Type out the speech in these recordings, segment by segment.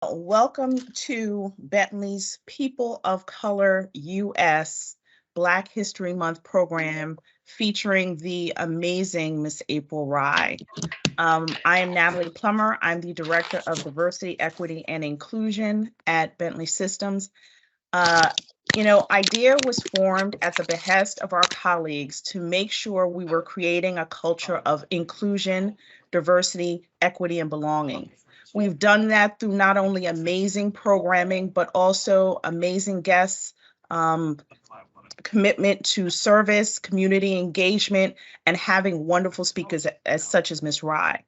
Welcome to Bentley's People of Color US Black History Month program featuring the amazing Miss April Rye. I am Natalie Plummer. I'm the Director of Diversity, Equity, and Inclusion at Bentley Systems. IDEA was formed at the behest of our colleagues to make sure we were creating a culture of inclusion, diversity, equity, and belonging. We've done that through not only amazing programming, but also amazing guests, commitment to service, community engagement, and having wonderful speakers such as Ms. Rye.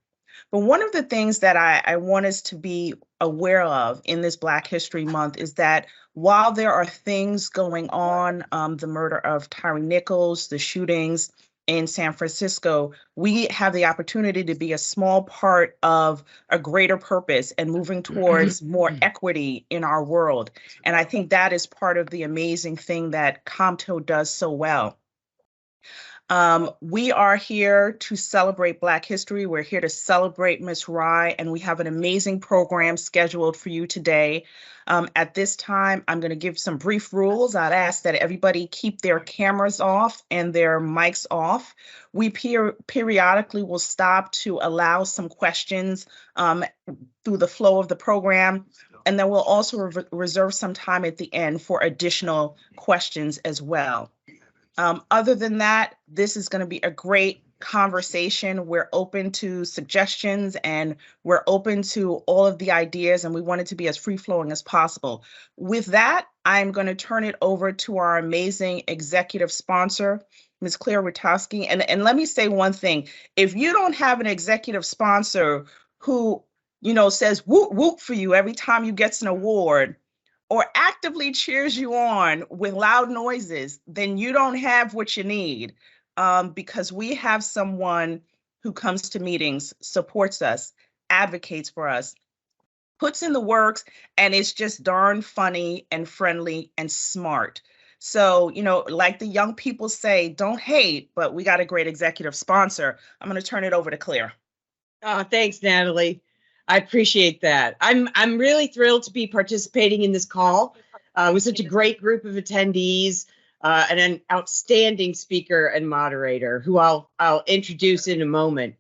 But one of the things that I want us to be aware of in this Black History Month is that while there are things going on, the murder of Tyre Nichols, the shootings in San Francisco, we have the opportunity to be a small part of a greater purpose and moving towards more equity in our world. And I think that is part of the amazing thing that COMTO does so well. We are here to celebrate Black history. We're here to celebrate Ms. Rye, and we have an amazing program scheduled for you today. At this time, I'm going to give some brief rules. I'd ask that everybody keep their cameras off and their mics off. We periodically will stop to allow some questions through the flow of the program. And then we'll also reserve some time at the end for additional questions as well. Other than that, this is going to be a great conversation. We're open to suggestions and we're open to all of the ideas, and we want it to be as free-flowing as possible. With that, I'm going to turn it over to our amazing executive sponsor, Ms. Claire Witowski. And let me say one thing. If you don't have an executive sponsor who, says whoop, whoop for you every time you get an award, or actively cheers you on with loud noises, then you don't have what you need, because we have someone who comes to meetings, supports us, advocates for us, puts in the works, and it's just darn funny and friendly and smart. So, like the young people say, don't hate, but we got a great executive sponsor. I'm going to turn it over to Claire. Oh, thanks, Natalie. I appreciate that. I'm really thrilled to be participating in this call with such a great group of attendees and an outstanding speaker and moderator who I'll introduce in a moment.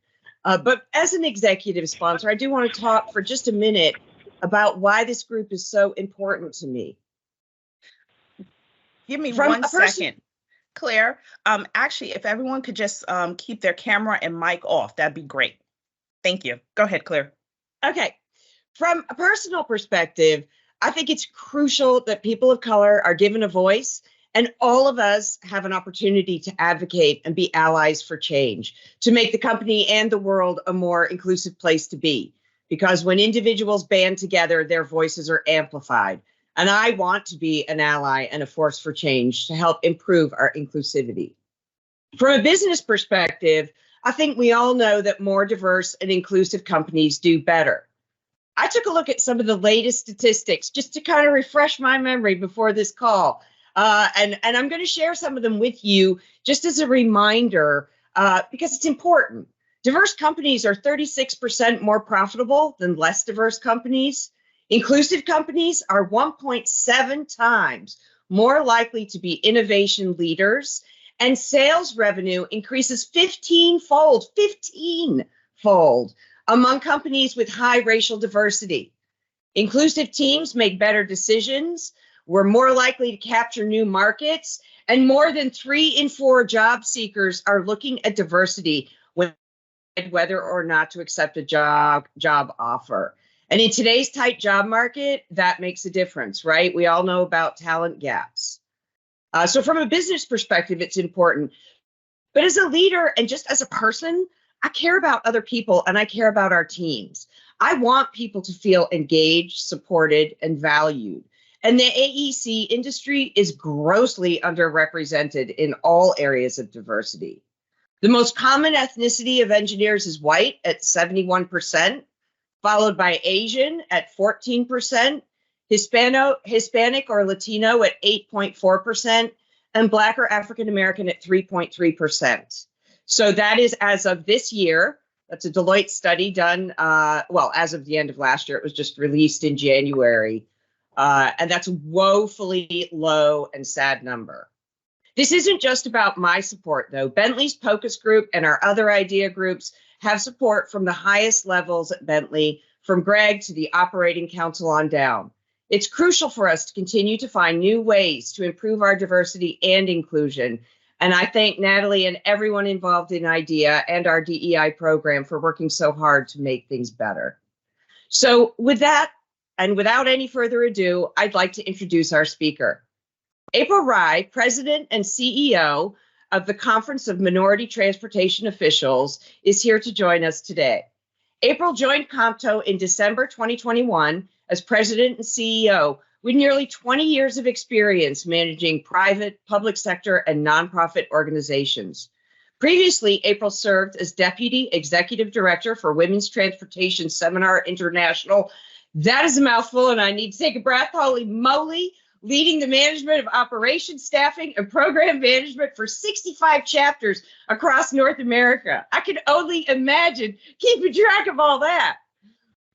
But as an executive sponsor, I do want to talk for just a minute about why this group is so important to me. Give me 1 second. Claire, actually, if everyone could just keep their camera and mic off, that'd be great. Thank you. Go ahead, Claire. Okay, from a personal perspective, I think it's crucial that people of color are given a voice, and all of us have an opportunity to advocate and be allies for change, to make the company and the world a more inclusive place to be. Because when individuals band together, their voices are amplified. And I want to be an ally and a force for change to help improve our inclusivity. From a business perspective, I think we all know that more diverse and inclusive companies do better. I took a look at some of the latest statistics just to kind of refresh my memory before this call. And I'm going to share some of them with you just as a reminder, because it's important. Diverse companies are 36% more profitable than less diverse companies. Inclusive companies are 1.7 times more likely to be innovation leaders. And sales revenue increases 15-fold among companies with high racial diversity. Inclusive teams make better decisions. We're more likely to capture new markets. And more than 3 in 4 job seekers are looking at diversity when whether or not to accept a job offer. And in today's tight job market, that makes a difference, right? We all know about talent gaps. So from a business perspective, it's important. But as a leader and just as a person, I care about other people and I care about our teams. I want people to feel engaged, supported, and valued. And the AEC industry is grossly underrepresented in all areas of diversity. The most common ethnicity of engineers is white at 71%, followed by Asian at 14%, Hispanic or Latino at 8.4%, and Black or African American at 3.3%. So that is as of this year, That's a Deloitte study done, well, as of the end of last year. It was just released in January. And that's a woefully low and sad number. This isn't just about my support, though. Bentley's POCUS group and our other idea groups have support from the highest levels at Bentley, from Greg to the operating council on down. It's crucial for us to continue to find new ways to improve our diversity and inclusion. And I thank Natalie and everyone involved in IDEA and our DEI program for working so hard to make things better. So with that, and without any further ado, I'd like to introduce our speaker. April Rye, President and CEO of the Conference of Minority Transportation Officials, is here to join us today. April joined COMTO in December 2021 as President and CEO, with nearly 20 years of experience managing private, public sector, and nonprofit organizations. Previously, April served as Deputy Executive Director for Women's Transportation Seminar International. That is a mouthful, and I need to take a breath. Holy moly! Leading the management of operations, staffing, and program management for 65 chapters across North America. I can only imagine keeping track of all that.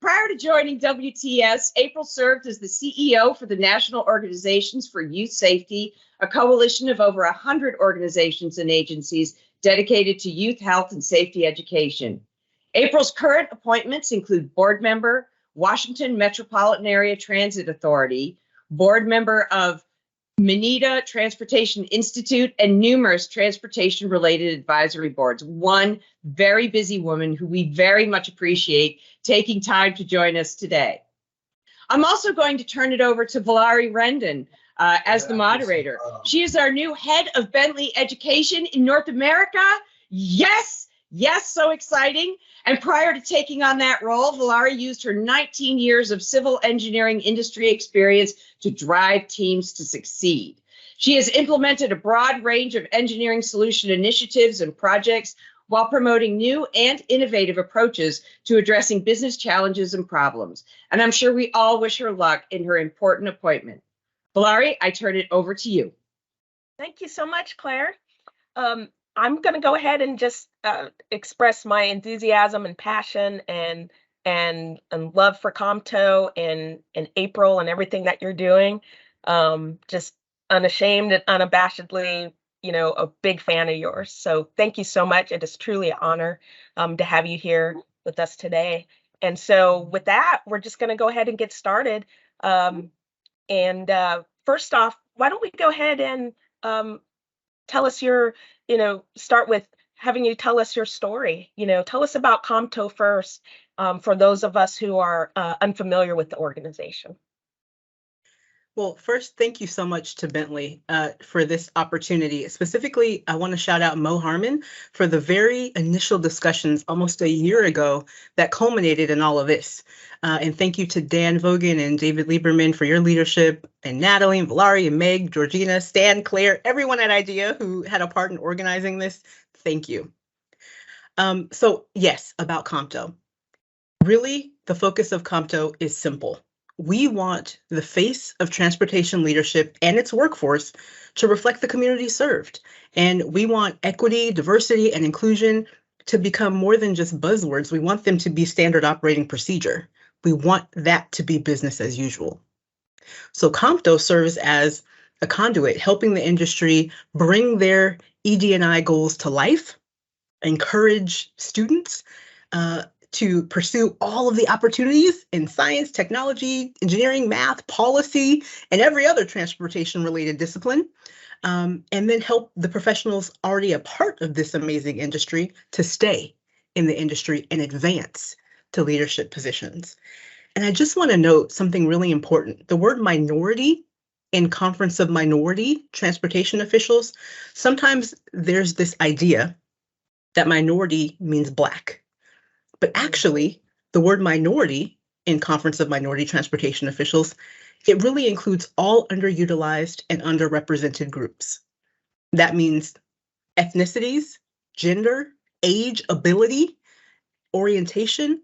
Prior to joining WTS, April served as the CEO for the National Organizations for Youth Safety, a coalition of over 100 organizations and agencies dedicated to youth health and safety education. April's current appointments include board member, Washington Metropolitan Area Transit Authority, board member of Manita Transportation Institute, and numerous transportation-related advisory boards. One very busy woman who we very much appreciate taking time to join us today. I'm also going to turn it over to Valari Rendon as the moderator. She is our new head of Bentley Education in North America. Yes, so exciting. And prior to taking on that role, Valari used her 19 years of civil engineering industry experience to drive teams to succeed. She has implemented a broad range of engineering solution initiatives and projects while promoting new and innovative approaches to addressing business challenges and problems. And I'm sure we all wish her luck in her important appointment. Valari, I turn it over to you. Thank you so much, Claire. I'm going to go ahead and just express my enthusiasm and passion and love for COMTO and April and everything that you're doing. Just unashamed and unabashedly, a big fan of yours. So thank you so much. It is truly an honor to have you here with us today. And so with that, we're just going to go ahead and get started. First off, why don't we go ahead and tell us start with having you tell us your story. Tell us about COMTO first, for those of us who are unfamiliar with the organization. Well, first, thank you so much to Bentley for this opportunity. Specifically, I want to shout out Mo Harmon for the very initial discussions almost a year ago that culminated in all of this. And thank you to Dan Vogan and David Lieberman for your leadership, and Natalie and Valari and Meg, Georgina, Stan, Claire, everyone at IDEA who had a part in organizing this. Thank you. So yes, about COMTO. Really, the focus of COMTO is simple. We want the face of transportation leadership and its workforce to reflect the community served. And we want equity, diversity, and inclusion to become more than just buzzwords. We want them to be standard operating procedure. We want that to be business as usual. So COMTO serves as a conduit, helping the industry bring their ED&I goals to life, encourage students to pursue all of the opportunities in science, technology, engineering, math, policy, and every other transportation-related discipline, and then help the professionals already a part of this amazing industry to stay in the industry and advance to leadership positions. And I just want to note something really important. The word minority in Conference of Minority Transportation Officials, sometimes there's this idea that minority means Black. But actually, the word minority in Conference of Minority Transportation Officials, it really includes all underutilized and underrepresented groups. That means ethnicities, gender, age, ability, orientation,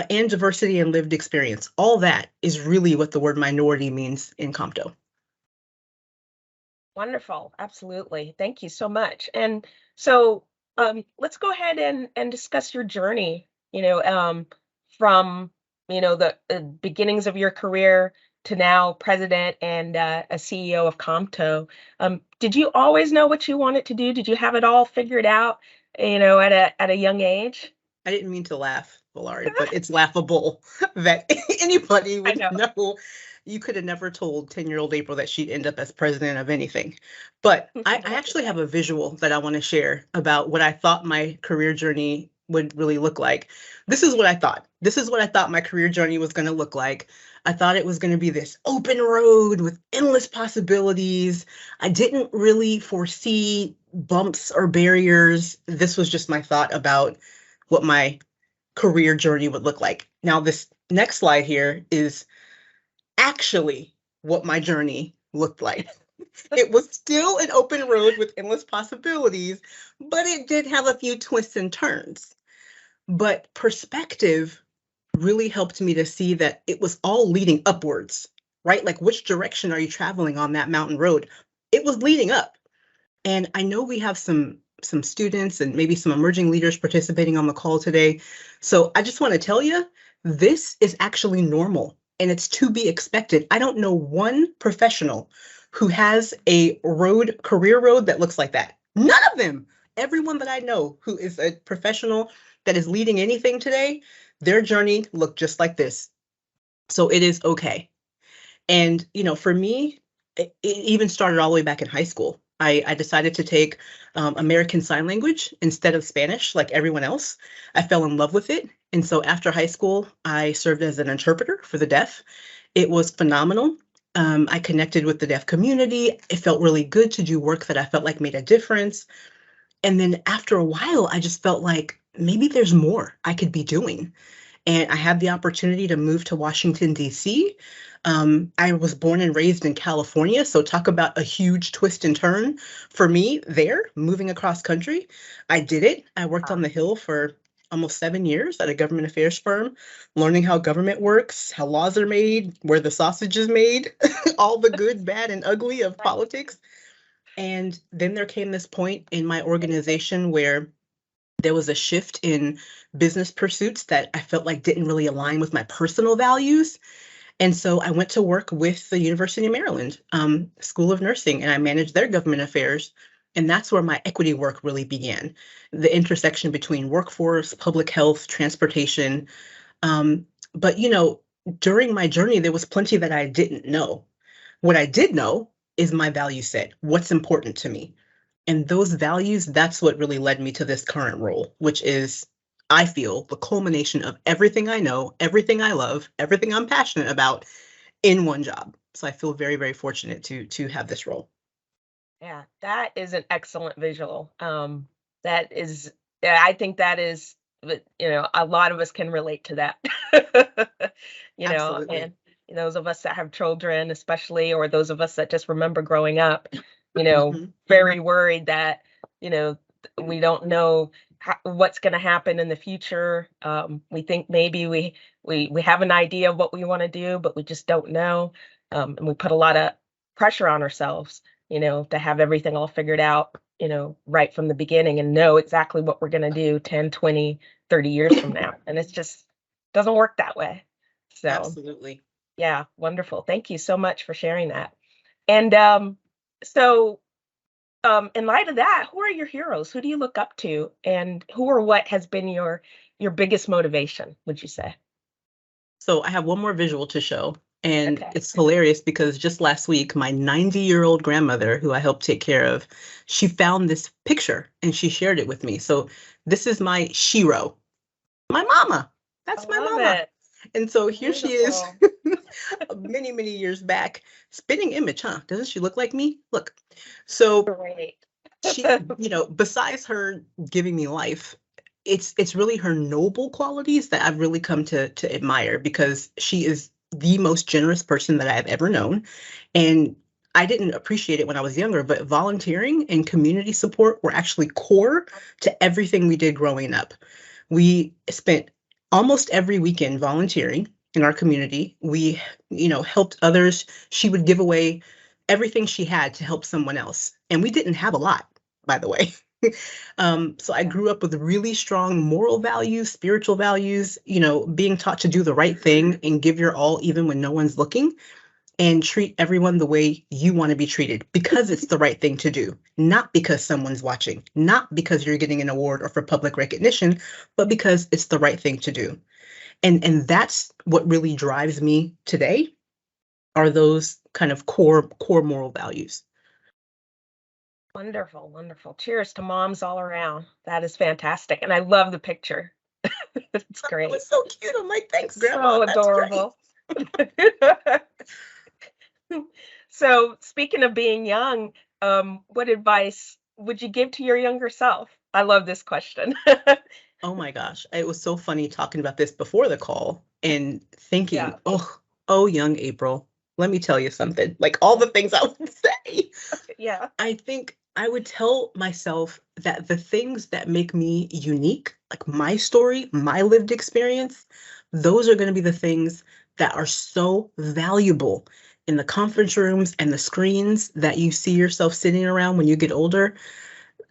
and diversity and lived experience. All that is really what the word minority means in COMTO. Wonderful. Absolutely. Thank you so much. And so let's go ahead and discuss your journey from, the beginnings of your career to now president and a CEO of COMTO. Did you always know what you wanted to do? Did you have it all figured out, at a young age? I didn't mean to laugh, Valari, but it's laughable that anybody would know. You could have never told 10-year-old April that she'd end up as president of anything. But I actually have a visual that I want to share about what I thought my career journey would really look like. This is what I thought. This is what I thought my career journey was going to look like. I thought it was going to be this open road with endless possibilities. I didn't really foresee bumps or barriers. This was just my thought about what my career journey would look like. Now, this next slide here is actually what my journey looked like. It was still an open road with endless possibilities, but it did have a few twists and turns. But perspective really helped me to see that it was all leading upwards, right? Like, which direction are you traveling on that mountain road? It was leading up. And I know we have some students and maybe some emerging leaders participating on the call today. So I just want to tell you, this is actually normal and it's to be expected. I don't know one professional who has a career road that looks like that. None of them. Everyone that I know who is a professional that is leading anything today, their journey looked just like this. So it is okay. And, for me, it even started all the way back in high school. I decided to take American Sign Language instead of Spanish like everyone else. I fell in love with it. And so after high school, I served as an interpreter for the deaf. It was phenomenal. I connected with the deaf community. It felt really good to do work that I felt like made a difference. And then after a while, I just felt like maybe there's more I could be doing. And I had the opportunity to move to Washington, D.C. I was born and raised in California, so talk about a huge twist and turn for me there, moving across country. I did it. I worked on the Hill for almost 7 years at a government affairs firm, learning how government works, how laws are made, where the sausage is made, all the good, bad, and ugly of politics. And then there came this point in my organization where there was a shift in business pursuits that I felt like didn't really align with my personal values. And so I went to work with the University of Maryland School of Nursing, and I managed their government affairs. And that's where my equity work really began, the intersection between workforce, public health, transportation. But, during my journey, there was plenty that I didn't know. What I did know is my value set, what's important to me. And those values, that's what really led me to this current role, which is, I feel, the culmination of everything I know, everything I love, everything I'm passionate about in one job. So I feel very, very fortunate to have this role. Yeah, that is an excellent visual. I think that is, a lot of us can relate to that. Absolutely. And those of us that have children, especially, or those of us that just remember growing up, very worried that, we don't know what's going to happen in the future. We think maybe we have an idea of what we want to do, but we just don't know. And we put a lot of pressure on ourselves, to have everything all figured out, right from the beginning and know exactly what we're going to do 10, 20, 30 years from now. And it's just doesn't work that way. So Absolutely. Yeah, wonderful. Thank you so much for sharing that. And so in light of that, who are your heroes? Who do you look up to? And who or what has been your biggest motivation, would you say? So I have one more visual to show. And Okay. It's hilarious because just last week, my 90-year-old grandmother, who I helped take care of, she found this picture and she shared it with me. So this is my shiro, my mama. That's my mama. It. And so here she is, Beautiful. many, many years back. Spitting image, huh? Doesn't she look like me? Look. So Great. she, besides her giving me life, it's really her noble qualities that I've really come to admire, because she is the most generous person that I've ever known. And I didn't appreciate it when I was younger, but volunteering and community support were actually core to everything we did growing up. We spent almost every weekend volunteering in our community. We, helped others. She would give away everything she had to help someone else. And we didn't have a lot, by the way. So I grew up with really strong moral values, spiritual values, being taught to do the right thing and give your all even when no one's looking, and treat everyone the way you want to be treated because it's the right thing to do, not because someone's watching, not because you're getting an award or for public recognition, but because it's the right thing to do. And that's what really drives me today, are those kind of core moral values. Wonderful, wonderful. Cheers to moms all around. That is fantastic. And I love the picture. It's great. It was so cute. I'm like, thanks, So Grandma. That's adorable. So speaking of being young, what advice would you give to your younger self? I love this question. Oh my gosh. It was so funny talking about this before the call and thinking, Yeah. oh, young April, let me tell you something. Like all the things I would say. Yeah. I think I would tell myself that the things that make me unique, like my story, my lived experience, those are going to be the things that are so valuable in the conference rooms and the screens that you see yourself sitting around when you get older.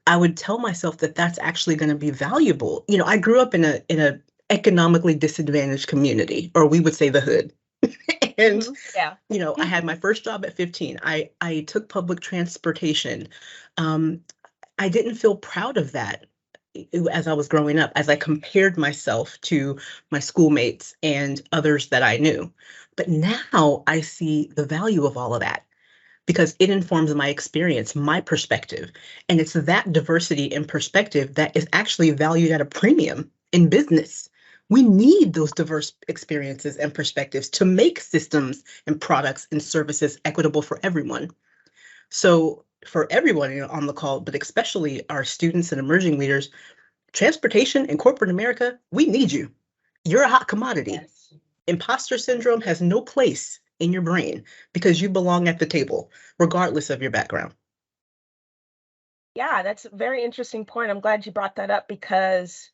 I would tell myself that that's actually going to be valuable. I grew up in a economically disadvantaged community, or we would say the hood. And Yeah. I had my first job at 15. I took public transportation. I didn't feel proud of that as I was growing up, as I compared myself to my schoolmates and others that I knew. But now I see the value of all of that because it informs my experience, my perspective. And it's that diversity and perspective that is actually valued at a premium in business. We need those diverse experiences and perspectives to make systems and products and services equitable for everyone. So for everyone on the call, but especially our students and emerging leaders, transportation and corporate America, we need you. You're a hot commodity. Yes. Imposter syndrome has no place in your brain because you belong at the table, regardless of your background. Yeah, that's a very interesting point. I'm glad you brought that up because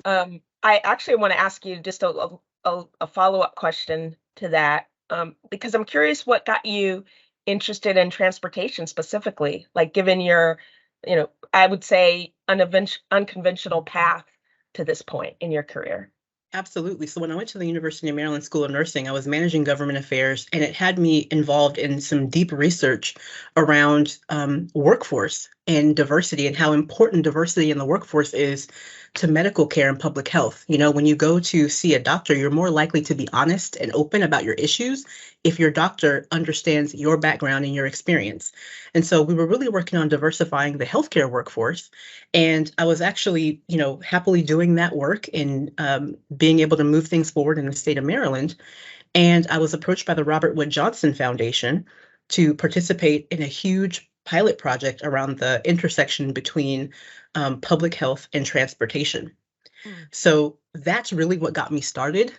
I actually want to ask you just a follow-up question to that, because I'm curious what got you interested in transportation specifically, like given your, I would say unconventional path to this point in your career. Absolutely. So when I went to the University of Maryland School of Nursing, I was managing government affairs, and it had me involved in some deep research around workforce and diversity and how important diversity in the workforce is to medical care and public health. When you go to see a doctor, you're more likely to be honest and open about your issues if your doctor understands your background and your experience. And so we were really working on diversifying the healthcare workforce. And I was actually, happily doing that work and being able to move things forward in the state of Maryland. And I was approached by the Robert Wood Johnson Foundation to participate in a huge pilot project around the intersection between public health and transportation. So that's really what got me started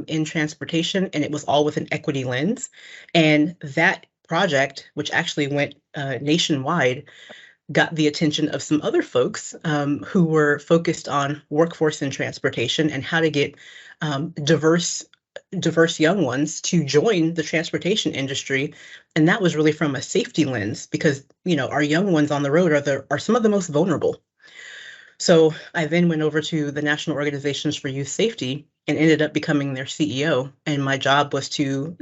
in transportation, and it was all with an equity lens. And that project, which actually went nationwide, got the attention of some other folks who were focused on workforce and transportation and how to get diverse young ones to join the transportation industry. And that was really from a safety lens because, our young ones on the road are some of the most vulnerable. So I then went over to the National Organizations for Youth Safety and ended up becoming their CEO. And my job was to,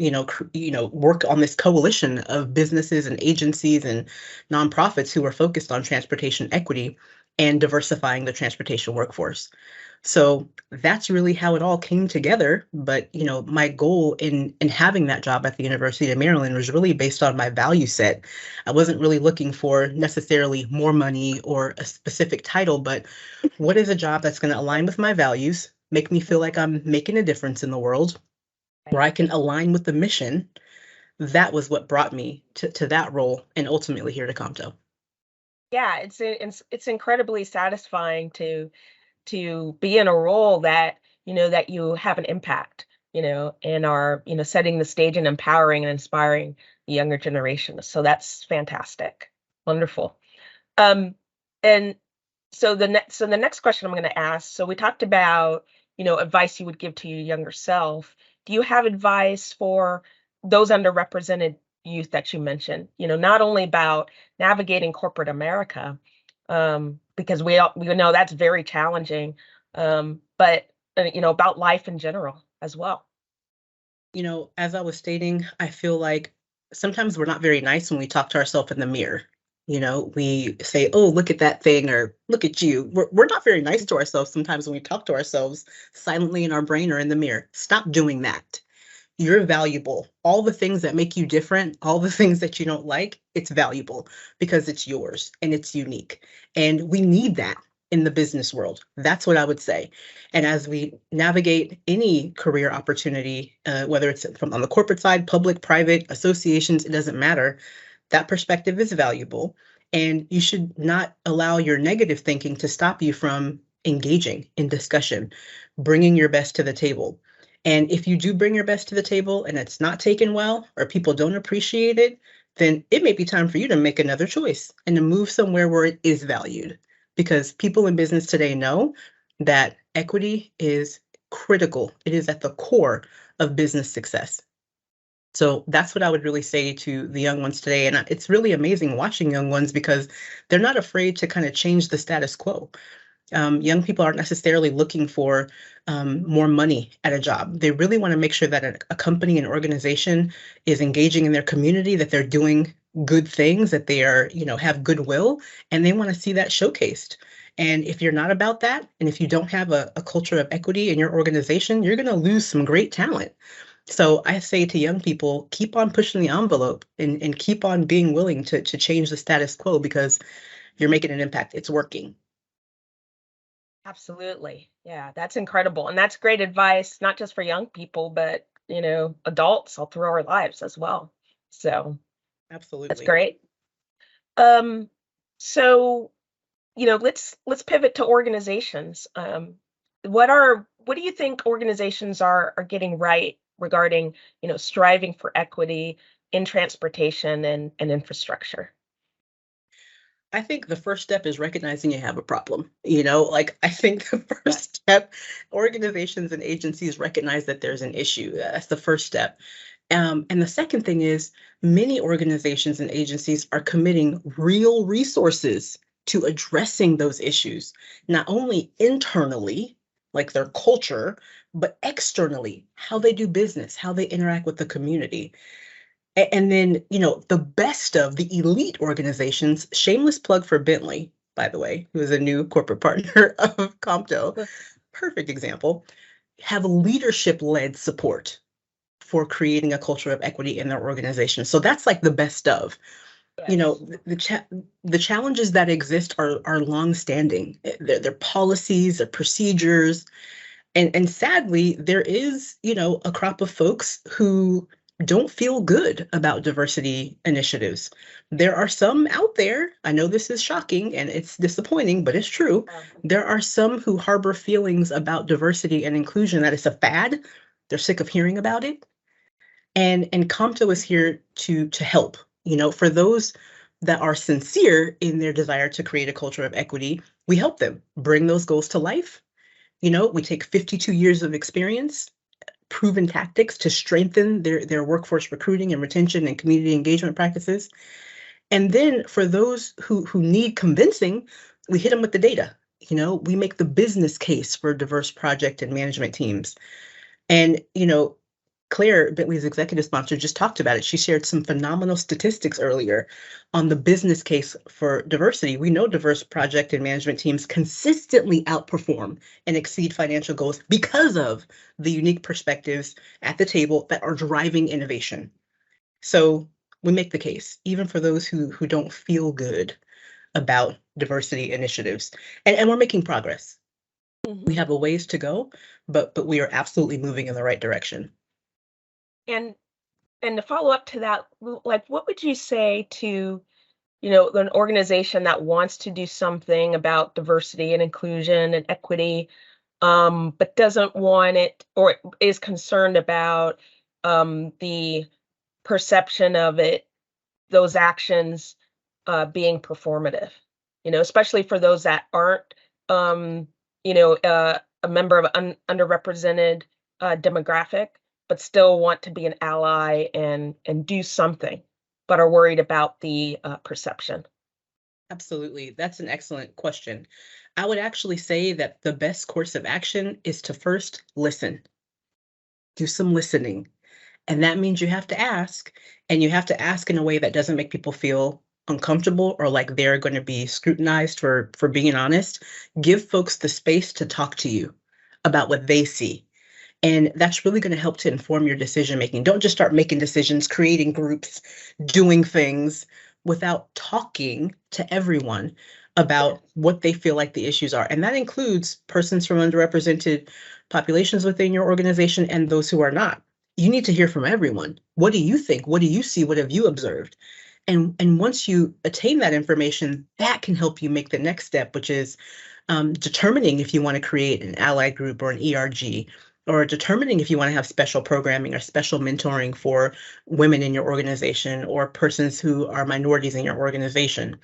work on this coalition of businesses and agencies and nonprofits who were focused on transportation equity and diversifying the transportation workforce. So that's really how it all came together. But, my goal in having that job at the University of Maryland was really based on my value set. I wasn't really looking for necessarily more money or a specific title, but what is a job that's going to align with my values, make me feel like I'm making a difference in the world, where I can align with the mission. That was what brought me to that role and ultimately here to COMTO. Yeah, it's incredibly satisfying to be in a role that that you have an impact, and are setting the stage and empowering and inspiring the younger generation. So that's fantastic, wonderful. And so the next question I'm going to ask. So we talked about advice you would give to your younger self. Do you have advice for those underrepresented youth that you mentioned? Not only about navigating corporate America, because we know that's very challenging. But about life in general as well. As I was stating, I feel like sometimes we're not very nice when we talk to ourselves in the mirror. We say, oh, look at that thing, or look at you. We're not very nice to ourselves sometimes when we talk to ourselves silently in our brain or in the mirror. Stop doing that. You're valuable. All the things that make you different, all the things that you don't like, it's valuable because it's yours and it's unique. And we need that in the business world. That's what I would say. And as we navigate any career opportunity, whether it's from on the corporate side, public, private, associations, it doesn't matter. That perspective is valuable. And you should not allow your negative thinking to stop you from engaging in discussion, bringing your best to the table. And if you do bring your best to the table and it's not taken well, or people don't appreciate it, then it may be time for you to make another choice and to move somewhere where it is valued. Because people in business today know that equity is critical. It is at the core of business success. So that's what I would really say to the young ones today. And it's really amazing watching young ones because they're not afraid to kind of change the status quo. Young people aren't necessarily looking for more money at a job. They really want to make sure that a company and organization is engaging in their community, that they're doing good things, that they are, have goodwill, and they want to see that showcased. And if you're not about that, and if you don't have a culture of equity in your organization, you're going to lose some great talent. So I say to young people, keep on pushing the envelope and keep on being willing to change the status quo because you're making an impact. It's working. Absolutely. Yeah, that's incredible. And that's great advice, not just for young people, but, adults all through our lives as well. So Absolutely. that's great. So, let's pivot to organizations. What do you think organizations are getting right regarding, striving for equity in transportation and infrastructure? I think the first step is recognizing you have a problem. I think the first step, organizations and agencies recognize that there's an issue. That's the first step. And the second thing is many organizations and agencies are committing real resources to addressing those issues, not only internally, like their culture, but externally, how they do business, how they interact with the community. And then, the best of the elite organizations, shameless plug for Bentley, by the way, who is a new corporate partner of COMTO, perfect example, have leadership-led support for creating a culture of equity in their organization. So that's like the best of. Yes. The challenges that exist are longstanding. They're policies, they're procedures, and sadly, there is, a crop of folks who don't feel good about diversity initiatives. There are some out there, I know this is shocking and it's disappointing, but it's true. There are some who harbor feelings about diversity and inclusion that it's a fad. They're sick of hearing about it. And COMTO is here to help, for those that are sincere in their desire to create a culture of equity, we help them bring those goals to life. We take 52 years of experience, proven tactics to strengthen their workforce recruiting and retention and community engagement practices. And then for those who need convincing, we hit them with the data. We make the business case for diverse project and management teams. And, Claire, Bentley's executive sponsor, just talked about it. She shared some phenomenal statistics earlier on the business case for diversity. We know diverse project and management teams consistently outperform and exceed financial goals because of the unique perspectives at the table that are driving innovation. So we make the case, even for those who don't feel good about diversity initiatives. And we're making progress. Mm-hmm. We have a ways to go, but we are absolutely moving in the right direction. And to follow up to that, like, what would you say to, an organization that wants to do something about diversity and inclusion and equity, but doesn't want it or is concerned about the perception of it, those actions being performative, especially for those that aren't, a member of an underrepresented demographic, but still want to be an ally and do something, but are worried about the perception? Absolutely. That's an excellent question. I would actually say that the best course of action is to first listen, do some listening. And that means you have to ask, and you have to ask in a way that doesn't make people feel uncomfortable or like they're going to be scrutinized for being honest. Give folks the space to talk to you about what they see. And that's really going to help to inform your decision making. Don't just start making decisions, creating groups, doing things without talking to everyone about what they feel like the issues are. And that includes persons from underrepresented populations within your organization and those who are not. You need to hear from everyone. What do you think? What do you see? What have you observed? And once you attain that information, that can help you make the next step, which is determining if you want to create an ally group or an ERG, or determining if you want to have special programming or special mentoring for women in your organization or persons who are minorities in your organization.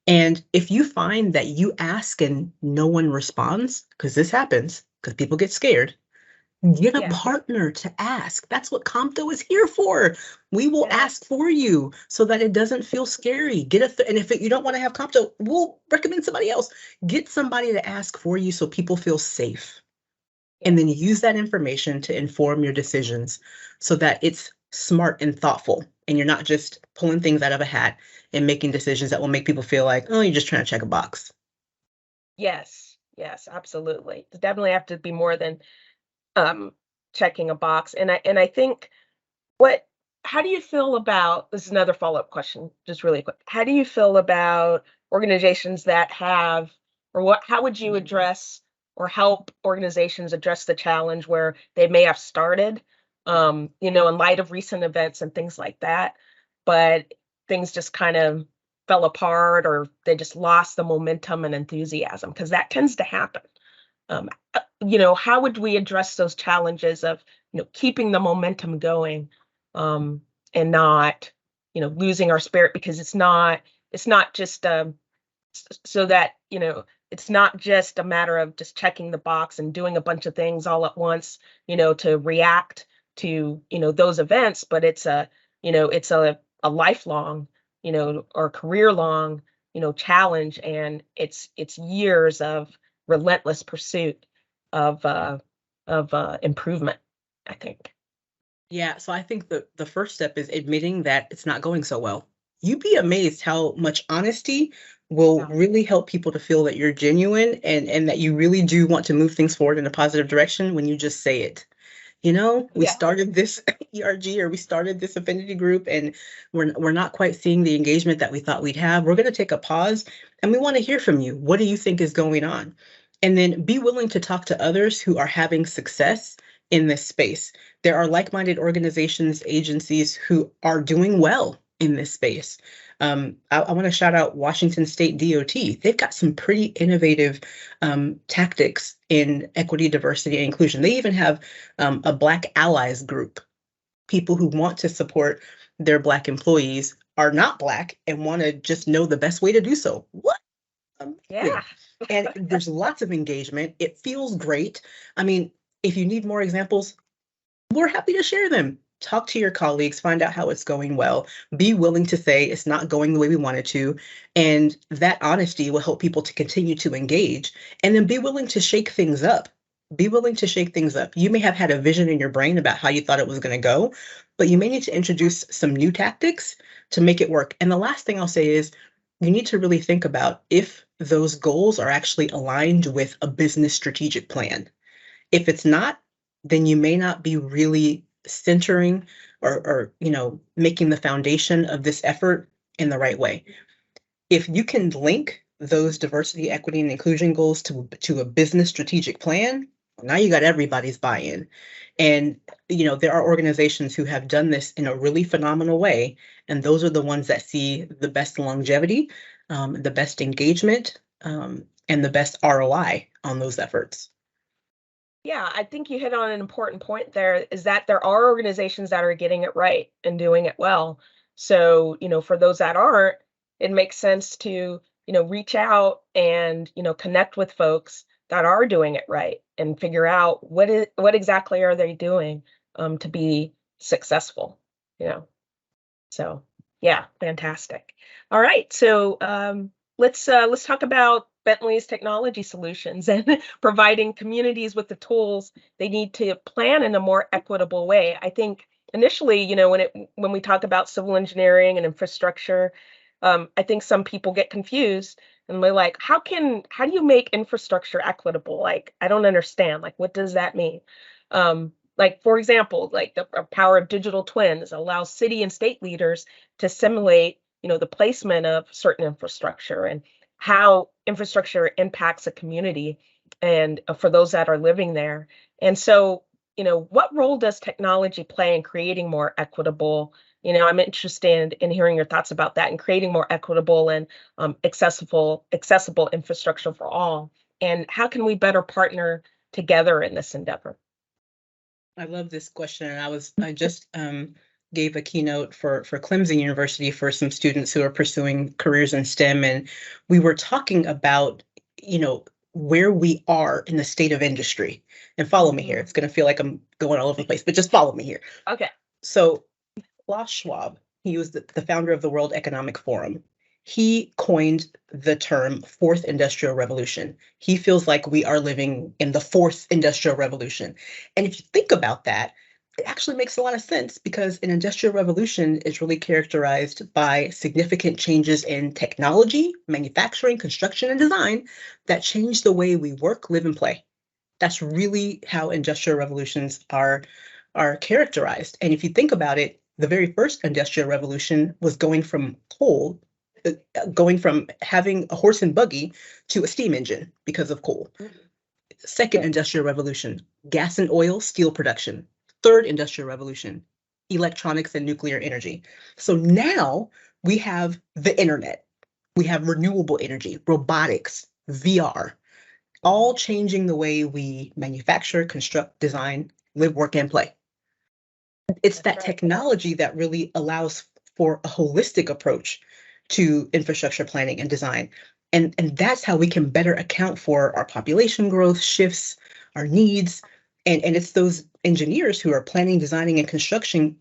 And if you find that you ask and no one responds, because this happens, because people get scared, get a Yeah. partner to ask. That's what COMTO is here for. We will Yeah. ask for you so that it doesn't feel scary. And if you don't want to have COMTO, we'll recommend somebody else. Get somebody to ask for you so people feel safe. And then use that information to inform your decisions so that it's smart and thoughtful. And you're not just pulling things out of a hat and making decisions that will make people feel like, oh, you're just trying to check a box. Yes, yes, absolutely. It definitely have to be more than checking a box. And I think what how do you feel about this is another follow-up question, just really quick. How do you feel about organizations that have or what how would you address or help organizations address the challenge where they may have started in light of recent events and things like that, but things just kind of fell apart or they just lost the momentum and enthusiasm because that tends to happen. How would we address those challenges of, keeping the momentum going, and not, losing our spirit because it's not just, so that, it's not just a matter of just checking the box and doing a bunch of things all at once, to react to, those events, but it's a lifelong, or career long, challenge. And it's years of relentless pursuit of improvement, I think. Yeah, so I think the first step is admitting that it's not going so well. You'd be amazed how much honesty will Yeah. really help people to feel that you're genuine and that you really do want to move things forward in a positive direction when you just say it. We Yeah. started this ERG or we started this affinity group and we're not quite seeing the engagement that we thought we'd have. We're going to take a pause and we want to hear from you. What do you think is going on? And then be willing to talk to others who are having success in this space. There are like-minded organizations, agencies who are doing well in this space. I want to shout out Washington State DOT. They've got some pretty innovative tactics in equity, diversity, and inclusion. They even have a Black allies group. People who want to support their Black employees are not Black and want to just know the best way to do so. What? Yeah. And there's lots of engagement. It feels great. I mean, if you need more examples, we're happy to share them. Talk to your colleagues, find out how it's going well. Be willing to say it's not going the way we wanted to. And that honesty will help people to continue to engage. And then be willing to shake things up. Be willing to shake things up. You may have had a vision in your brain about how you thought it was going to go, but you may need to introduce some new tactics to make it work. And the last thing I'll say is you need to really think about if those goals are actually aligned with a business strategic plan. If it's not, then you may not be really centering or making the foundation of this effort in the right way. If you can link those diversity, equity, and inclusion goals to a business strategic plan, now you got everybody's buy-in. And there are organizations who have done this in a really phenomenal way, and those are the ones that see the best longevity, the best engagement, and the best ROI on those efforts. Yeah, I think you hit on an important point there is that there are organizations that are getting it right and doing it well. So, for those that aren't, it makes sense to, reach out and, connect with folks that are doing it right and figure out what exactly are they doing to be successful, So, yeah, fantastic. All right. So, let's talk about Bentley's technology solutions and providing communities with the tools they need to plan in a more equitable way. I think initially, when we talk about civil engineering and infrastructure, I think some people get confused and they're like, how do you make infrastructure equitable? Like, I don't understand. Like, what does that mean? Like, for example, like the power of digital twins allows city and state leaders to simulate, the placement of certain infrastructure and how infrastructure impacts a community and for those that are living there. And so, what role does technology play in creating more equitable? I'm interested in hearing your thoughts about that and creating more equitable and accessible infrastructure for all. And how can we better partner together in this endeavor? I love this question. And I just gave a keynote for Clemson University for some students who are pursuing careers in STEM. And we were talking about, where we are in the state of industry. And follow me here. It's going to feel like I'm going all over the place, but just follow me here. Okay. So Klaus Schwab, he was the founder of the World Economic Forum. He coined the term fourth industrial revolution. He feels like we are living in the fourth industrial revolution. And if you think about that, it actually makes a lot of sense because an industrial revolution is really characterized by significant changes in technology, manufacturing, construction, and design that change the way we work, live, and play. That's really how industrial revolutions are characterized. And if you think about it, the very first industrial revolution was going from having a horse and buggy to a steam engine because of coal. Second industrial revolution, gas and oil, steel production. Third industrial revolution, electronics and nuclear energy. So now we have the internet, we have renewable energy, robotics, VR, all changing the way we manufacture, construct, design, live, work, and play. It's that technology that really allows for a holistic approach to infrastructure planning and design. And that's how we can better account for our population growth, shifts, our needs. And it's those engineers who are planning, designing, and construction,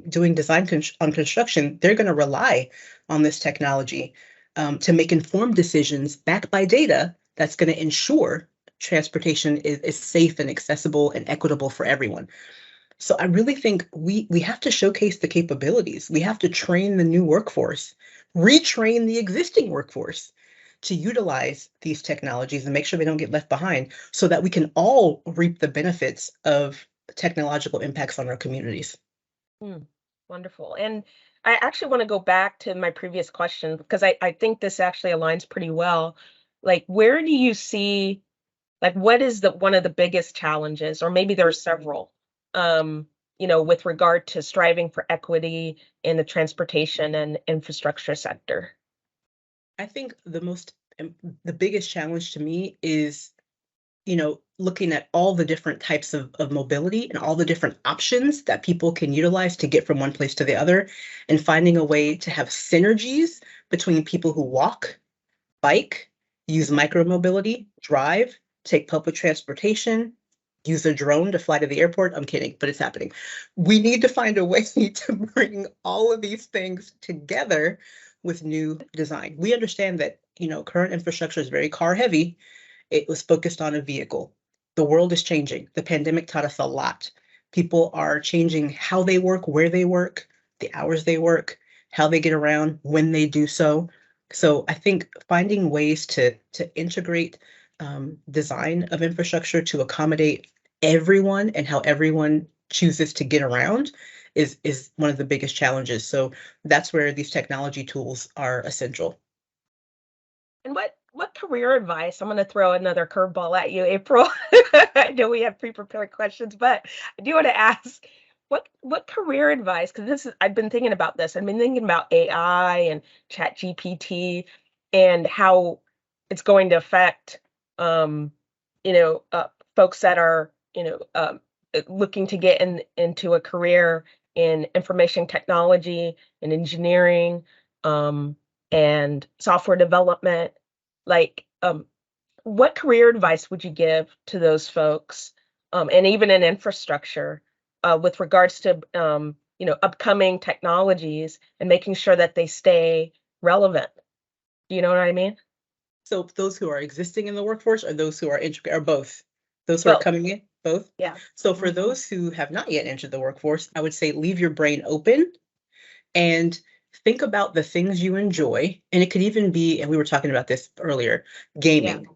doing design on construction, they're going to rely on this technology to make informed decisions backed by data that's going to ensure transportation is safe and accessible and equitable for everyone. So I really think we have to showcase the capabilities. We have to train the new workforce, retrain the existing workforce to utilize these technologies and make sure they don't get left behind so that we can all reap the benefits of technological impacts on our communities. Wonderful. And I actually want to go back to my previous question because I think this actually aligns pretty well. Like, where do you see, like, what is one of the biggest challenges, or maybe there are several, with regard to striving for equity in the transportation and infrastructure sector? I think the biggest challenge to me is, looking at all the different types of mobility and all the different options that people can utilize to get from one place to the other, and finding a way to have synergies between people who walk, bike, use micromobility, drive, take public transportation, use a drone to fly to the airport. I'm kidding, but it's happening. We need to find a way to bring all of these things together with new design. We understand that, current infrastructure is very car heavy. It was focused on a vehicle. The world is changing. The pandemic taught us a lot. People are changing how they work, where they work, the hours they work, how they get around, when they do so. So I think finding ways to integrate design of infrastructure to accommodate everyone and how everyone chooses to get around is one of the biggest challenges. So that's where these technology tools are essential. And what career advice? I'm going to throw another curveball at you, April. I know we have pre-prepared questions, but I do want to ask what career advice? Because I've been thinking about this. I've been thinking about AI and Chat GPT and how it's going to affect, folks that are, looking to get into a career in information technology and engineering, and software development. Like, what career advice would you give to those folks, and even in infrastructure, with regards to upcoming technologies and making sure that they stay relevant? Do you know what I mean? So those who are existing in the workforce or those who are or both? Those who are Both. coming in, both? Yeah. So for Mhm. those who have not yet entered the workforce, I would say leave your brain open and think about the things you enjoy. And it could even be, and we were talking about this earlier, gaming.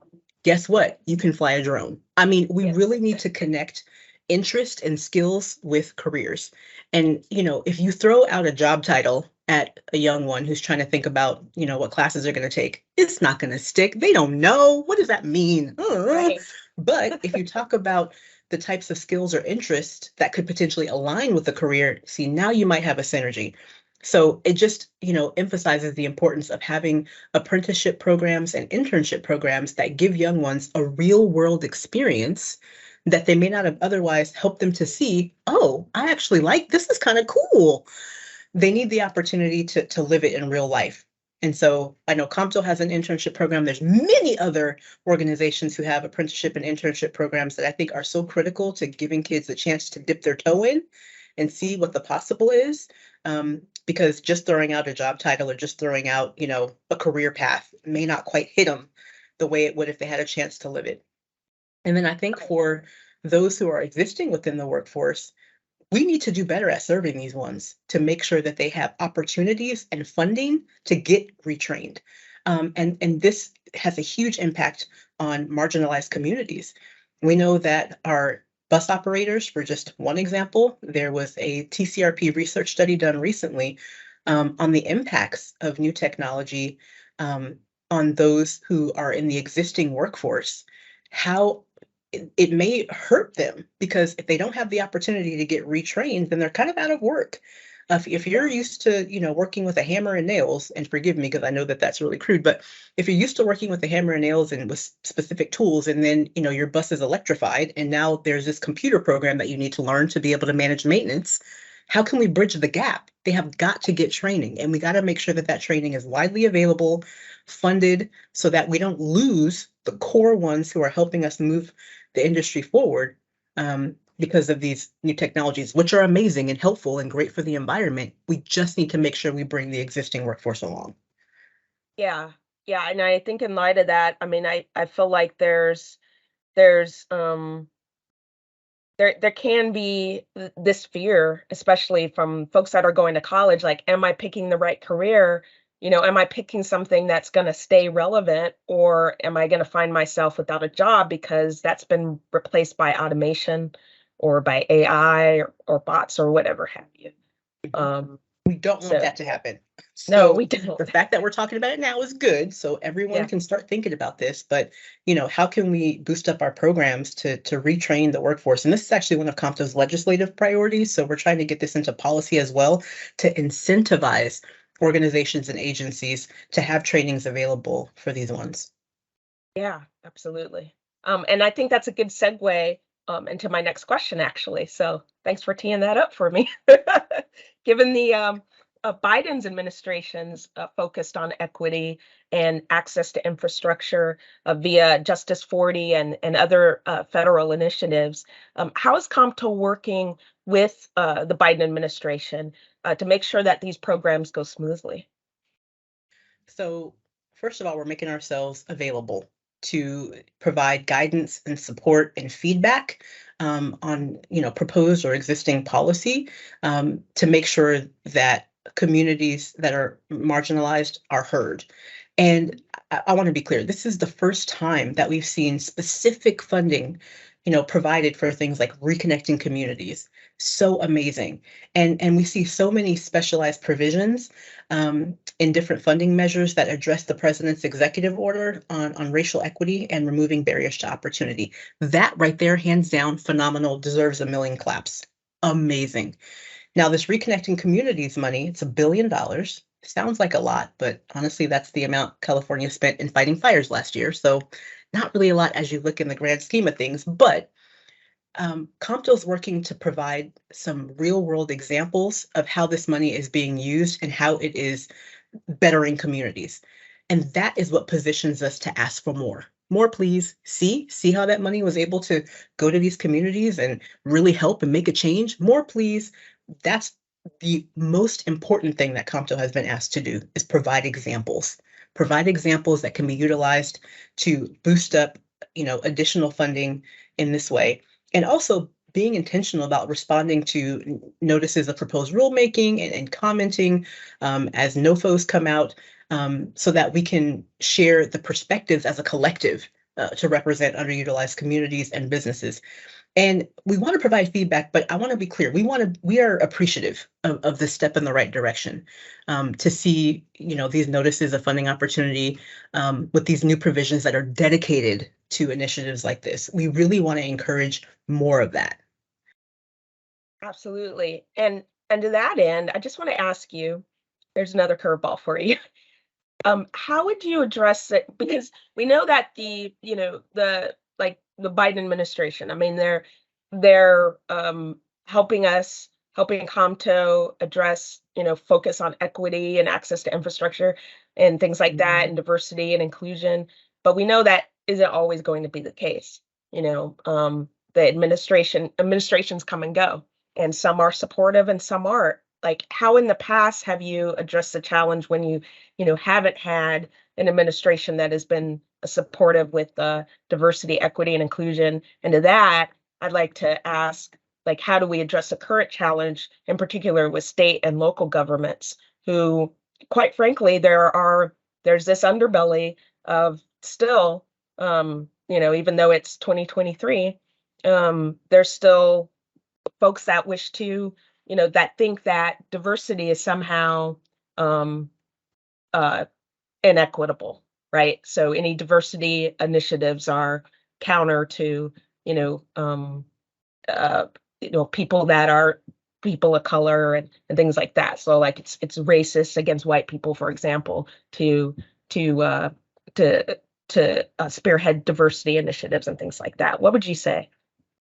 Guess what? You can fly a drone. I mean, we Yes. really need to connect interest and skills with careers. And, if you throw out a job title at a young one who's trying to think about, what classes they're going to take, it's not going to stick. They don't know. What does that mean? Right. But if you talk about the types of skills or interests that could potentially align with the career, see, now you might have a synergy. So it just, emphasizes the importance of having apprenticeship programs and internship programs that give young ones a real world experience that they may not have otherwise helped them to see, oh, I actually like this is kind of cool. They need the opportunity to live it in real life. And so I know COMTO has an internship program. There's many other organizations who have apprenticeship and internship programs that I think are so critical to giving kids a chance to dip their toe in and see what the possible is. Because just throwing out a job title or just throwing out, a career path may not quite hit them the way it would if they had a chance to live it. And then I think for those who are existing within the workforce, we need to do better at serving these ones to make sure that they have opportunities and funding to get retrained. And this has a huge impact on marginalized communities. We know that our bus operators, for just one example, there was a TCRP research study done recently on the impacts of new technology on those who are in the existing workforce, how it may hurt them because if they don't have the opportunity to get retrained, then they're kind of out of work. If you're used to, working with a hammer and nails, and forgive me because I know that that's really crude, but if you're used to working with a hammer and nails and with specific tools, and then, your bus is electrified, and now there's this computer program that you need to learn to be able to manage maintenance, how can we bridge the gap? They have got to get training, and we got to make sure that that training is widely available, funded, so that we don't lose the core ones who are helping us move the industry forward because of these new technologies, which are amazing and helpful and great for the environment. We just need to make sure we bring the existing workforce along. Yeah. Yeah. And I think in light of that, I mean, I feel like there's there can be this fear, especially from folks that are going to college, like, am I picking the right career? Am I picking something that's going to stay relevant, or am I going to find myself without a job because that's been replaced by automation or by AI or bots or whatever have you? We don't want So that to happen. no, So we don't. the fact that we're talking about it now is good. So everyone Yeah. can start thinking about this. But, how can we boost up our programs to retrain the workforce? And this is actually one of COMTO's legislative priorities. So we're trying to get this into policy as well to incentivize organizations and agencies to have trainings available for these ones. Yeah, absolutely. And I think that's a good segue into my next question, actually. So thanks for teeing that up for me. Given the Biden's administration's focused on equity and access to infrastructure via Justice 40 and other federal initiatives, how is COMTO working with the Biden administration to make sure that these programs go smoothly? So, first of all, we're making ourselves available to provide guidance and support and feedback on, proposed or existing policy to make sure that communities that are marginalized are heard. And I want to be clear, this is the first time that we've seen specific funding, provided for things like reconnecting communities. So amazing. And we see so many specialized provisions in different funding measures that address the president's executive order on racial equity and removing barriers to opportunity. That right there, hands down, phenomenal, deserves a million claps. Amazing. Now, this Reconnecting Communities money, it's $1 billion. Sounds like a lot, but honestly, that's the amount California spent in fighting fires last year. So not really a lot as you look in the grand scheme of things, but COMTO is working to provide some real world examples of how this money is being used and how it is bettering communities. And that is what positions us to ask for more. More, please. See how that money was able to go to these communities and really help and make a change. More, please. That's the most important thing that COMTO has been asked to do, is provide examples provide examples that can be utilized to boost up, additional funding in this way. And also being intentional about responding to notices of proposed rulemaking and commenting as NOFOs come out, so that we can share the perspectives as a collective to represent underutilized communities and businesses. And we want to provide feedback, but I want to be clear. We are appreciative of this step in the right direction, to see, these notices of funding opportunity with these new provisions that are dedicated to initiatives like this. We really want to encourage more of that. Absolutely. And to that end, I just want to ask you, there's another curveball for you. How would you address it? Because we know that the Biden administration, I mean, they're helping COMTO address, focus on equity and access to infrastructure and things like that, and diversity and inclusion. But we know that isn't always going to be the case. The administrations come and go, and some are supportive and some aren't. Like, how in the past have you addressed the challenge when you haven't had an administration that has been supportive with diversity, equity, and inclusion? And to that, I'd like to ask, like, how do we address the current challenge, in particular with state and local governments, who, quite frankly, there's this underbelly of still, even though it's 2023, there's still folks that wish to, that think that diversity is somehow inequitable, right? So any diversity initiatives are counter to, people that are people of color and things like that. So like it's racist against white people, for example, to spearhead diversity initiatives and things like that. What would you say?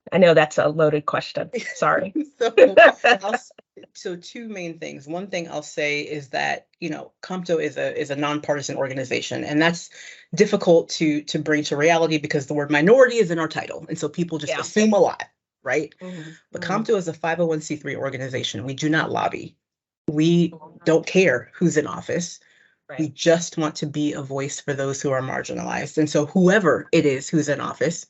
I know that's a loaded question. Sorry. So two main things. One thing I'll say is that, COMTO is a nonpartisan organization, and that's difficult to bring to reality because the word minority is in our title. And so people just assume a lot, right? But COMTO is a 501c3 organization. We do not lobby. We don't care who's in office. Right. We just want to be a voice for those who are marginalized. And so whoever it is who's in office,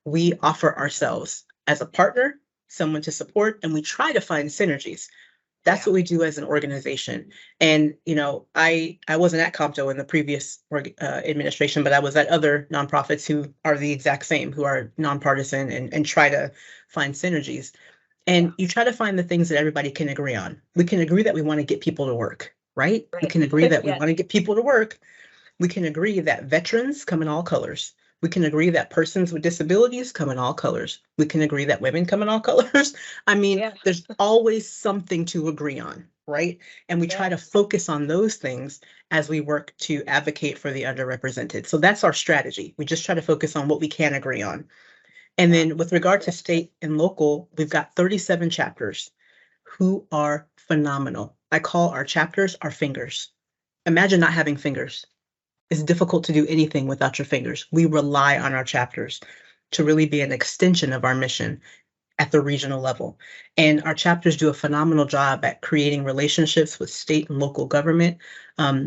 we offer ourselves as a partner, someone to support, and we try to find synergies. That's what we do as an organization. And, I wasn't at COMTO in the previous administration, but I was at other nonprofits who are the exact same, who are nonpartisan and try to find synergies. And you try to find the things that everybody can agree on. We can agree that we want to get people to work, right? We can agree that we want to get people to work. We can agree that veterans come in all colors. We can agree that persons with disabilities come in all colors. We can agree that women come in all colors. I mean, there's always something to agree on, right? And we try to focus on those things as we work to advocate for the underrepresented. So that's our strategy. We just try to focus on what we can agree on. And then with regard to state and local, we've got 37 chapters who are phenomenal. I call our chapters our fingers. Imagine not having fingers. It's difficult to do anything without your fingers. We rely on our chapters to really be an extension of our mission at the regional level. And our chapters do a phenomenal job at creating relationships with state and local government,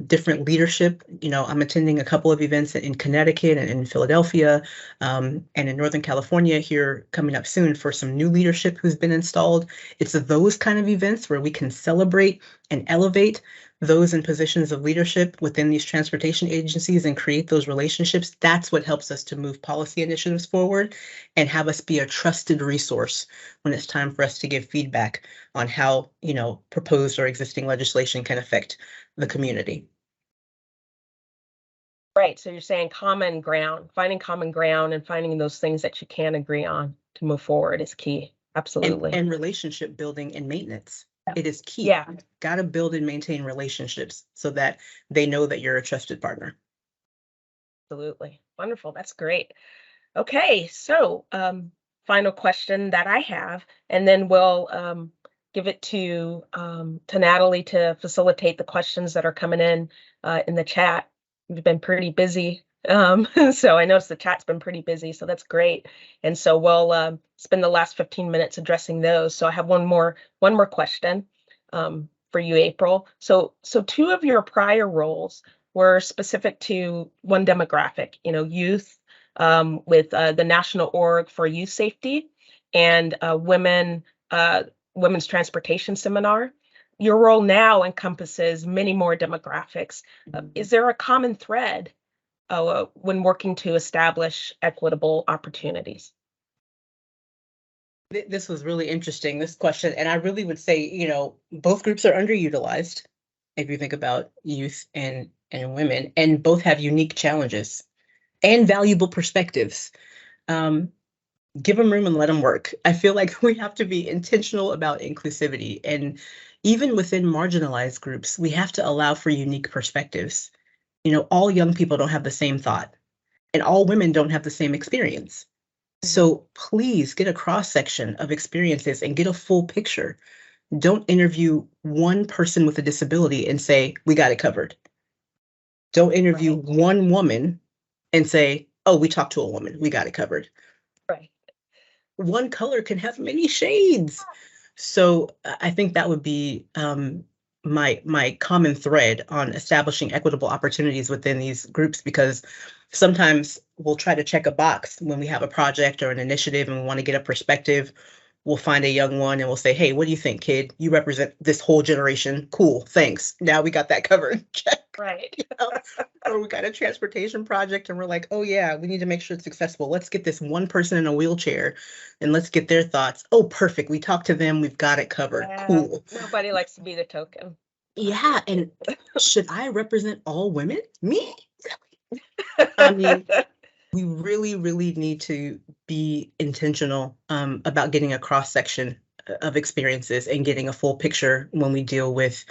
different leadership. I'm attending a couple of events in Connecticut and in Philadelphia, and in Northern California here coming up soon for some new leadership who's been installed. It's those kind of events where we can celebrate and elevate those in positions of leadership within these transportation agencies and create those relationships. That's what helps us to move policy initiatives forward and have us be a trusted resource when it's time for us to give feedback on how, proposed or existing legislation can affect the community. Right. So you're saying common ground, finding common ground and finding those things that you can agree on to move forward is key. Absolutely. And relationship building and maintenance. It is key. Got to build and maintain relationships so that they know that you're a trusted partner. Absolutely. Wonderful. That's great. Okay. So final question that I have, and then we'll give it to Natalie to facilitate the questions that are coming in the chat. We've been pretty busy. So I noticed the chat's been pretty busy, so that's great. And so we'll spend the last 15 minutes addressing those. So I have one more question for you, April. So two of your prior roles were specific to one demographic, youth, with the National Org for Youth Safety and Women's Transportation Seminar. Your role now encompasses many more demographics. Is there a common thread when working to establish equitable opportunities? This was really interesting, this question. And I really would say, both groups are underutilized if you think about youth and women, and both have unique challenges and valuable perspectives. Give them room and let them work. I feel like we have to be intentional about inclusivity. And even within marginalized groups, we have to allow for unique perspectives. All young people don't have the same thought, and all women don't have the same experience. So please get a cross section of experiences and get a full picture. Don't interview one person with a disability and say, we got it covered. Don't interview one woman and say, oh, we talked to a woman, we got it covered. Right. One color can have many shades. So I think that would be my common thread on establishing equitable opportunities within these groups, because sometimes we'll try to check a box when we have a project or an initiative and we want to get a perspective. We'll find a young one and we'll say, hey, what do you think, kid? You represent this whole generation. Cool, thanks. Now we got that covered. Check. Right. Or we got a transportation project and we're like, oh yeah, we need to make sure it's successful. Let's get this one person in a wheelchair and let's get their thoughts. Oh, perfect. We talked to them. We've got it covered. Yeah, cool. Nobody likes to be the token. Yeah. And should I represent all women? Me? I mean, we really, really need to be intentional about getting a cross section of experiences and getting a full picture when we deal with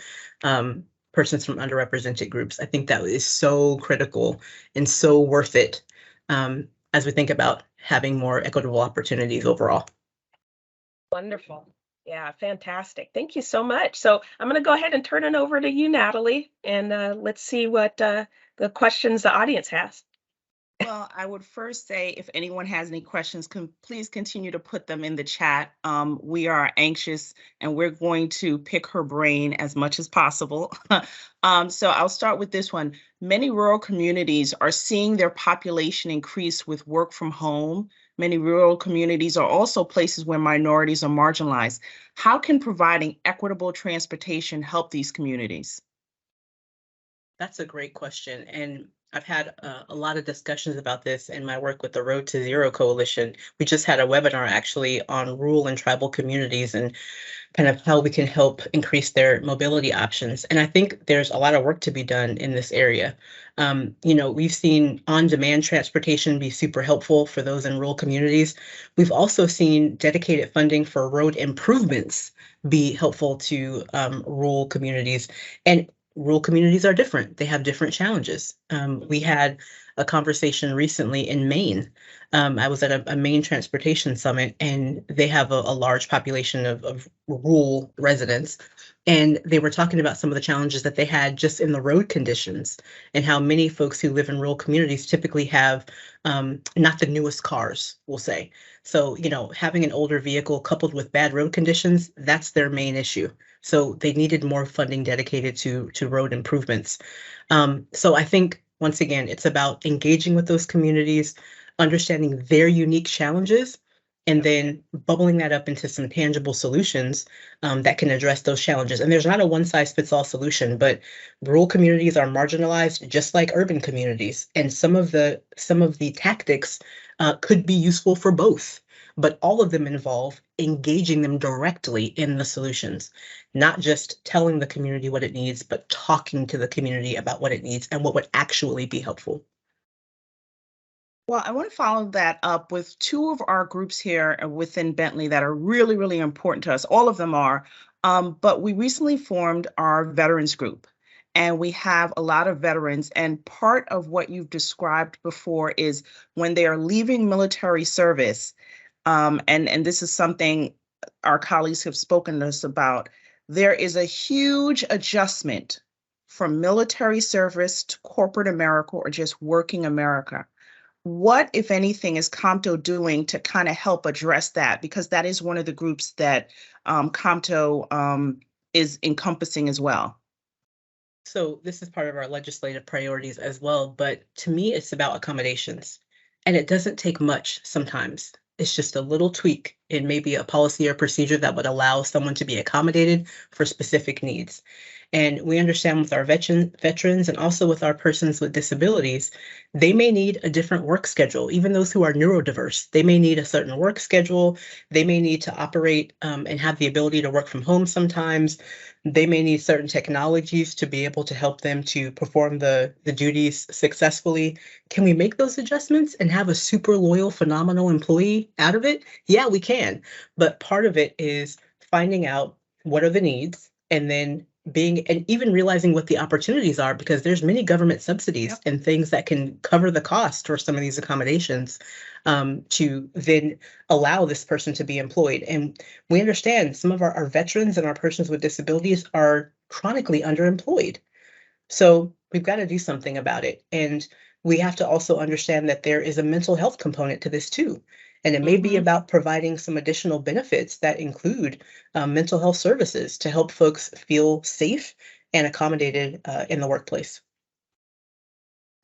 persons from underrepresented groups. I think that is so critical and so worth it as we think about having more equitable opportunities overall. Wonderful. Yeah, fantastic. Thank you so much. So I'm going to go ahead and turn it over to you, Natalie, and let's see what the questions the audience has. Well, I would first say if anyone has any questions, please continue to put them in the chat. We are anxious and we're going to pick her brain as much as possible. So I'll start with this one. Many rural communities are seeing their population increase with work from home. Many rural communities are also places where minorities are marginalized. How can providing equitable transportation help these communities? That's a great question. And I've had a lot of discussions about this in my work with the Road to Zero Coalition. We just had a webinar actually on rural and tribal communities and kind of how we can help increase their mobility options. And I think there's a lot of work to be done in this area. We've seen on-demand transportation be super helpful for those in rural communities. We've also seen dedicated funding for road improvements be helpful to rural communities. And rural communities are different. They have different challenges. We had a conversation recently in Maine. I was at a Maine transportation summit, and they have a large population of rural residents. And they were talking about some of the challenges that they had just in the road conditions and how many folks who live in rural communities typically have not the newest cars, we'll say. So, having an older vehicle coupled with bad road conditions, that's their main issue. So they needed more funding dedicated to road improvements. So I think, once again, it's about engaging with those communities, understanding their unique challenges, and then bubbling that up into some tangible solutions that can address those challenges. And there's not a one-size-fits-all solution, but rural communities are marginalized just like urban communities. And some of the tactics could be useful for both. But all of them involve engaging them directly in the solutions, not just telling the community what it needs, but talking to the community about what it needs and what would actually be helpful. Well, I want to follow that up with two of our groups here within Bentley that are really, really important to us. All of them are, but we recently formed our veterans group. And we have a lot of veterans, and part of what you've described before is when they are leaving military service, and this is something our colleagues have spoken to us about, there is a huge adjustment from military service to corporate America or just working America. What, if anything, is COMTO doing to kind of help address that? Because that is one of the groups that COMTO is encompassing as well. So this is part of our legislative priorities as well, but to me, it's about accommodations. And it doesn't take much sometimes. It's just a little tweak in maybe a policy or procedure that would allow someone to be accommodated for specific needs. And we understand with our veterans and also with our persons with disabilities, they may need a different work schedule. Even those who are neurodiverse, they may need a certain work schedule. They may need to operate and have the ability to work from home sometimes. They may need certain technologies to be able to help them to perform the duties successfully. Can we make those adjustments and have a super loyal, phenomenal employee out of it? Yeah, we can. But part of it is finding out what are the needs and then being and even realizing what the opportunities are, because there's many government subsidies and things that can cover the cost for some of these accommodations to then allow this person to be employed. And we understand some of our veterans and our persons with disabilities are chronically underemployed. So we've got to do something about it. And we have to also understand that there is a mental health component to this too. And it may be about providing some additional benefits that include mental health services to help folks feel safe and accommodated in the workplace.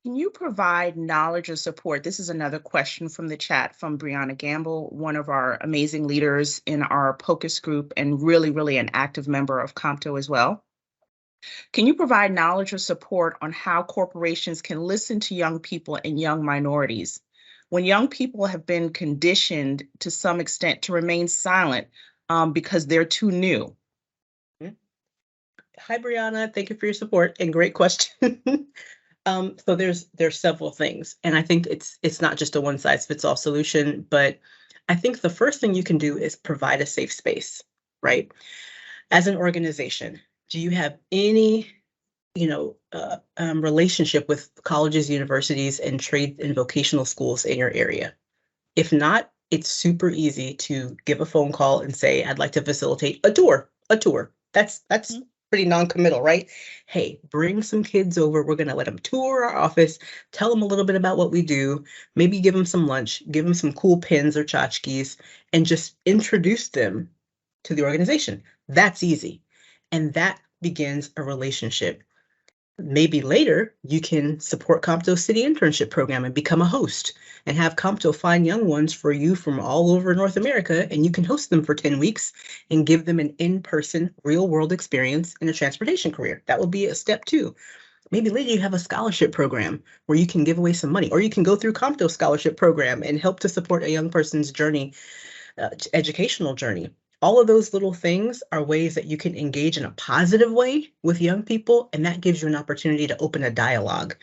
Can you provide knowledge or support? This is another question from the chat from Brianna Gamble, one of our amazing leaders in our POCUS group and really an active member of COMTO as well. Can you provide knowledge or support on how corporations can listen to young people and young minorities when young people have been conditioned to some extent to remain silent because they're too new? Hi, Brianna. Thank you for your support and great question. So there's several things, and I think it's not just a one size fits all solution, but I think the first thing you can do is provide a safe space, right? As an organization, do you have any, relationship with colleges, universities, and trade and vocational schools in your area? If not, it's super easy to give a phone call and say, I'd like to facilitate a tour. That's pretty non-committal, right? Hey, bring some kids over. We're going to let them tour our office, tell them a little bit about what we do, maybe give them some lunch, give them some cool pins or tchotchkes, and just introduce them to the organization. That's easy. And that begins a relationship. Maybe later you can support COMTO's city internship program and become a host and have COMTO find young ones for you from all over North America, and you can host them for 10 weeks and give them an in-person real world experience in a transportation career. That would be a step 2. Maybe later you have a scholarship program where you can give away some money, or you can go through COMTO scholarship program and help to support a young person's journey, educational journey. All of those little things are ways that you can engage in a positive way with young people, and that gives you an opportunity to open a dialogue.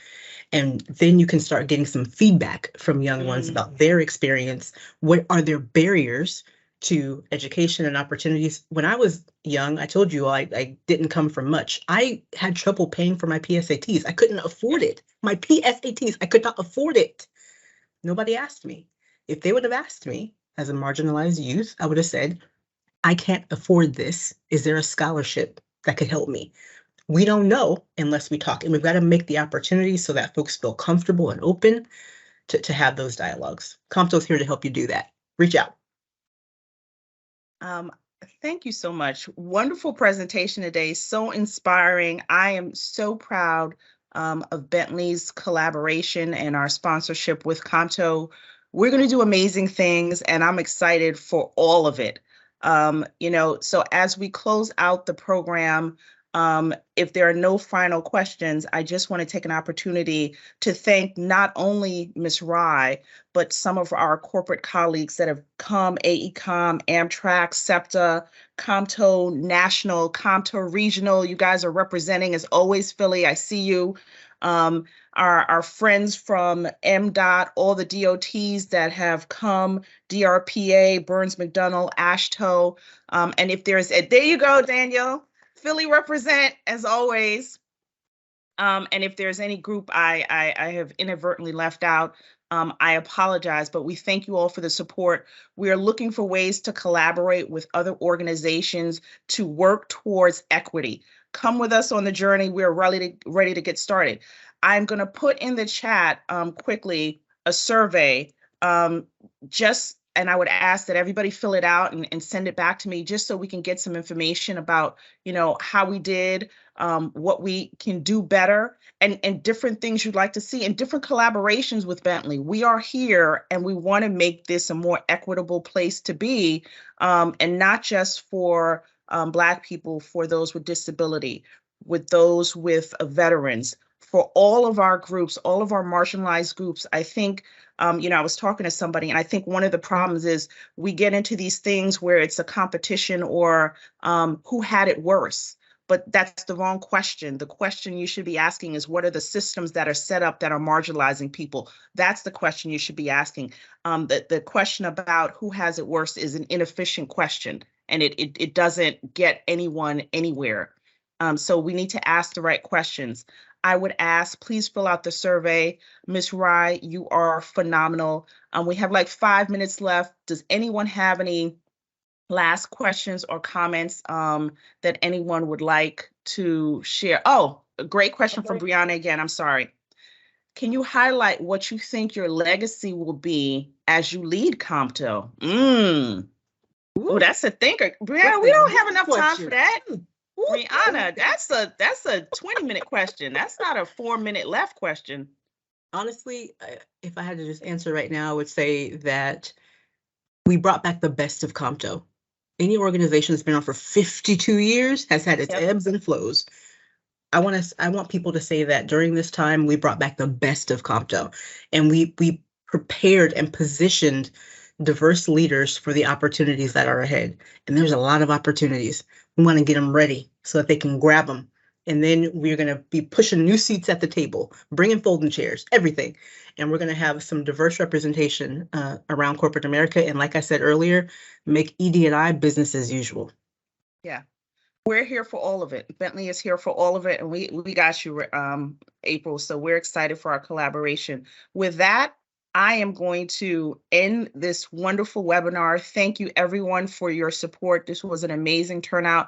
And then you can start getting some feedback from young ones about their experience. What are their barriers to education and opportunities? When I was young, I told you I didn't come from much. I had trouble paying for my PSATs. I couldn't afford it. My PSATs, I could not afford it. Nobody asked me. If they would have asked me as a marginalized youth, I would have said, I can't afford this. Is there a scholarship that could help me? We don't know unless we talk, and we've got to make the opportunity so that folks feel comfortable and open to have those dialogues. COMTO's here to help you do that. Reach out. Thank you so much. Wonderful presentation today. So inspiring. I am so proud of Bentley's collaboration and our sponsorship with COMTO. We're going to do amazing things, and I'm excited for all of it. So as we close out the program, if there are no final questions, I just want to take an opportunity to thank not only Ms. Rye, but some of our corporate colleagues that have come, AECOM, Amtrak, SEPTA, COMTO National, COMTO Regional. You guys are representing, as always, Philly. I see you. Our friends from MDOT, all the DOTs that have come, DRPA, Burns McDonnell, ASHTO. And if there's there you go, Daniel. Philly represent, as always. And if there's any group I have inadvertently left out, I apologize, but we thank you all for the support. We are looking for ways to collaborate with other organizations to work towards equity. Come with us on the journey. We're ready to get started. I'm going to put in the chat quickly a survey. Just and I would ask that everybody fill it out and send it back to me just so we can get some information about, how we did, what we can do better, and different things you'd like to see, and different collaborations with Bentley. We are here and we want to make this a more equitable place to be, and not just for Black people, for those with disability, with those with veterans, for all of our groups, all of our marginalized groups. I think, I was talking to somebody, and I think one of the problems is we get into these things where it's a competition or who had it worse. But that's the wrong question. The question you should be asking is, what are the systems that are set up that are marginalizing people? That's the question you should be asking. The question about who has it worse is an inefficient question, and it doesn't get anyone anywhere. So we need to ask the right questions. I would ask, please fill out the survey. Ms. Rye, you are phenomenal. We have like 5 minutes left. Does anyone have any last questions or comments that anyone would like to share? Oh, a great question from Brianna again. I'm sorry. Can you highlight what you think your legacy will be as you lead COMTO? Oh, that's a thinker. Brianna, we don't have enough time for that. Brianna, that's a 20-minute question. That's not a 4-minute left question. Honestly, if I had to just answer right now, I would say that we brought back the best of COMTO. Any organization that's been on for 52 years has had its ebbs and flows. I want people to say that during this time, we brought back the best of COMTO, and we prepared and positioned diverse leaders for the opportunities that are ahead. And there's a lot of opportunities. We want to get them ready so that they can grab them. And then we're going to be pushing new seats at the table, bringing folding chairs, everything. And we're going to have some diverse representation around corporate America. And like I said earlier, make ED&I business as usual. Yeah, we're here for all of it. Bentley is here for all of it. And we got you, April. So we're excited for our collaboration. With that, I am going to end this wonderful webinar. Thank you, everyone, for your support. This was an amazing turnout.